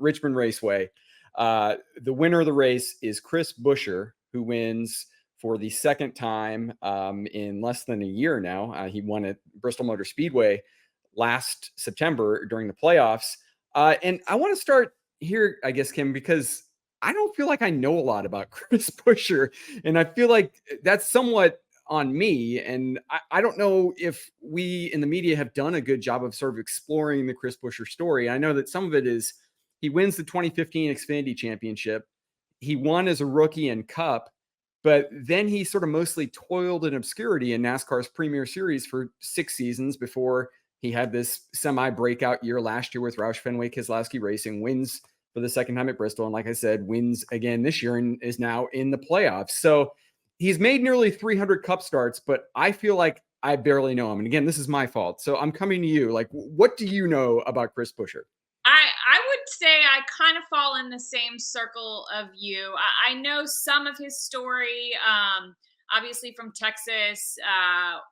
Richmond Raceway. The winner of the race is Chris Buescher, who wins for the second time in less than a year now. He won at Bristol Motor Speedway last September during the playoffs. And I want to start here, I guess, Kim, because I don't feel like I know a lot about Chris Buescher, and I feel like that's somewhat on me. And I don't know if we in the media have done a good job of sort of exploring the Chris Buescher story. I know that some of it is he wins the 2015 Xfinity Championship. He won as a rookie in Cup, but then he sort of mostly toiled in obscurity in NASCAR's Premier Series for 6 seasons before he had this semi-breakout year last year with Roush Fenway Keselowski Racing, wins for the second time at Bristol. And like I said, wins again this year and is now in the playoffs. So he's made nearly 300 Cup starts, but I feel like I barely know him. And again, this is my fault. So I'm coming to you. Like, what do you know about Chris Buescher? I would say I kind of fall in the same circle of you. I know some of his story, obviously from Texas,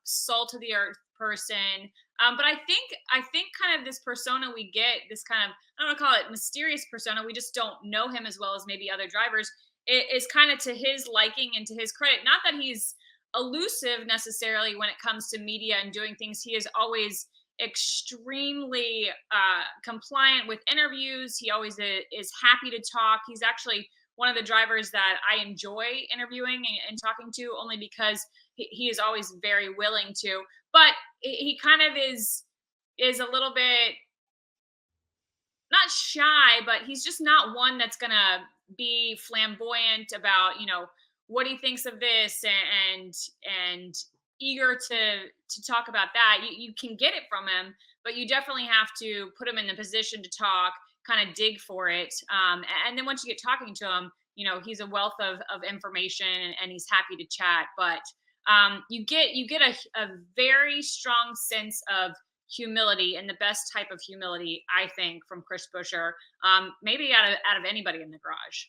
salt of the earth person. But I think kind of this persona we get, this kind of, I don't want to call it mysterious persona. We just don't know him as well as maybe other drivers. It is kind of to his liking and to his credit. Not that he's elusive necessarily when it comes to media and doing things. He is always extremely compliant with interviews. He always is happy to talk. He's actually one of the drivers that I enjoy interviewing and talking to, only because he is always very willing to. But he kind of is a little bit not shy, but he's just not one that's gonna be flamboyant about what he thinks of this and eager to talk about that. You can get it from him, but you definitely have to put him in the position to talk, kind of dig for it. And then once you get talking to him, he's a wealth of information and he's happy to chat. But you get a very strong sense of humility, and the best type of humility, I think, from Chris Buescher, maybe out of anybody in the garage.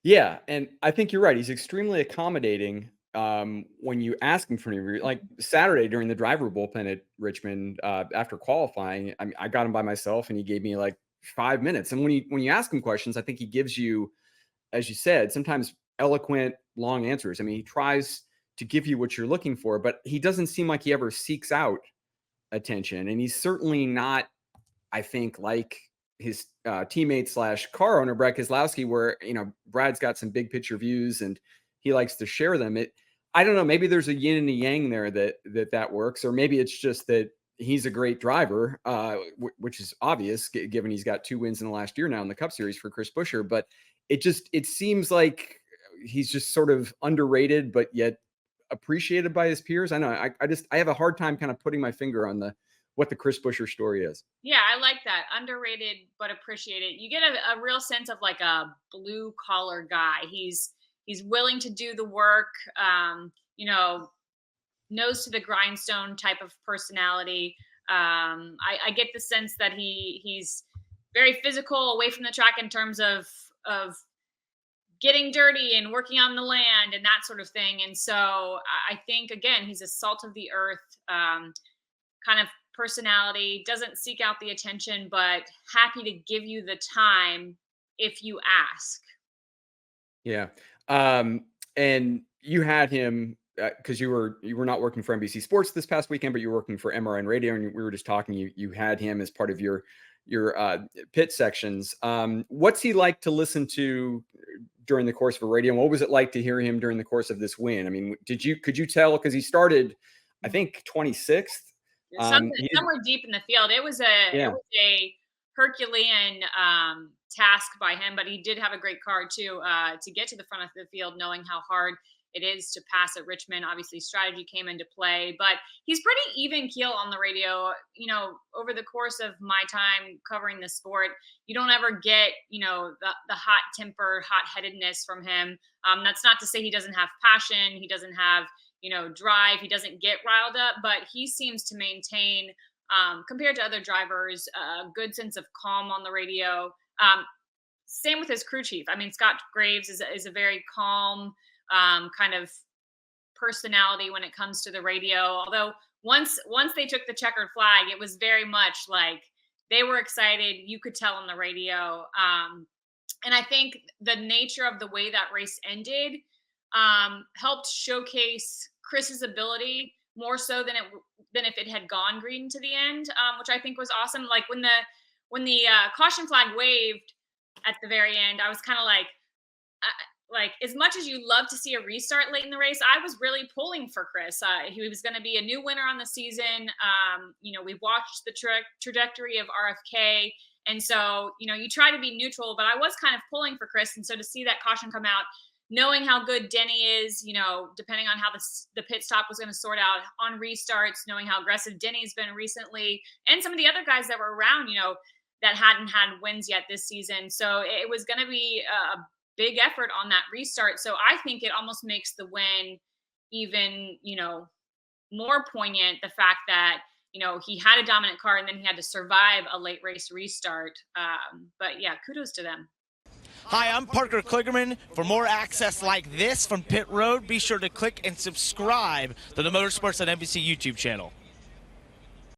Yeah, and I think you're right. He's extremely accommodating when you ask him for an interview. Like Saturday during the driver bullpen at Richmond after qualifying, I got him by myself, and he gave me like 5 minutes. And when you ask him questions, I think he gives you, as you said, sometimes eloquent, long answers. I mean, he tries to give you what you're looking for, but he doesn't seem like he ever seeks out attention, and he's certainly not, I think, like his teammate slash car owner Brad Keselowski, where Brad's got some big picture views and he likes to share them. I don't know, maybe there's a yin and a yang there that works, or maybe it's just that he's a great driver, which is obvious given he's got 2 wins in the last year now in the Cup Series for Chris Buescher. But it seems like he's just sort of underrated, but yet appreciated by his peers. I know I have a hard time kind of putting my finger on what the Chris Buescher story is. Yeah, I like that. Underrated but appreciated. You get a real sense of like a blue collar guy. He's willing to do the work. Nose to the grindstone type of personality. I get the sense that he's very physical away from the track in terms of getting dirty and working on the land and that sort of thing. And so I think, again, he's a salt of the earth kind of personality, doesn't seek out the attention, but happy to give you the time if you ask. Yeah. And you had him because you were not working for NBC Sports this past weekend, but you were working for MRN Radio, and we were just talking. You had him as part of your pit sections. What's he like to listen to during the course of a radio? And what was it like to hear him during the course of this win? I mean, could you tell, because he started, I think, 26th. Somewhere deep in the field. It was a Herculean task by him, but he did have a great car too to get to the front of the field, knowing how hard it is to pass at Richmond. Obviously, strategy came into play, but he's pretty even keel on the radio. Over the course of my time covering the sport, you don't ever get the hot temper, hot headedness from him. That's not to say he doesn't have passion. He doesn't have drive. He doesn't get riled up, but he seems to maintain, compared to other drivers, a good sense of calm on the radio. Same with his crew chief. I mean, Scott Graves is a very calm kind of personality when it comes to the radio. Although once they took the checkered flag, it was very much like They were excited. You could tell on the radio. And I think the nature of the way that race ended helped showcase Chris's ability more so than if it had gone green to the end, which I think was awesome. Like when the caution flag waved at the very end, I was kind of like, as much as you love to see a restart late in the race, I was really pulling for Chris. He was going to be a new winner on the season. We watched the trajectory of RFK. And so, you try to be neutral, but I was kind of pulling for Chris. And so to see that caution come out, knowing how good Denny is, depending on how the pit stop was going to sort out on restarts, knowing how aggressive Denny's been recently, and some of the other guys that were around, that hadn't had wins yet this season. So it was going to be a big effort on that restart. So I think it almost makes the win even, more poignant. The fact that, he had a dominant car and then he had to survive a late race restart. But yeah, kudos to them. Hi, I'm Parker Kligerman. For more access like this from Pit Road, be sure to click and subscribe to the Motorsports on NBC YouTube channel.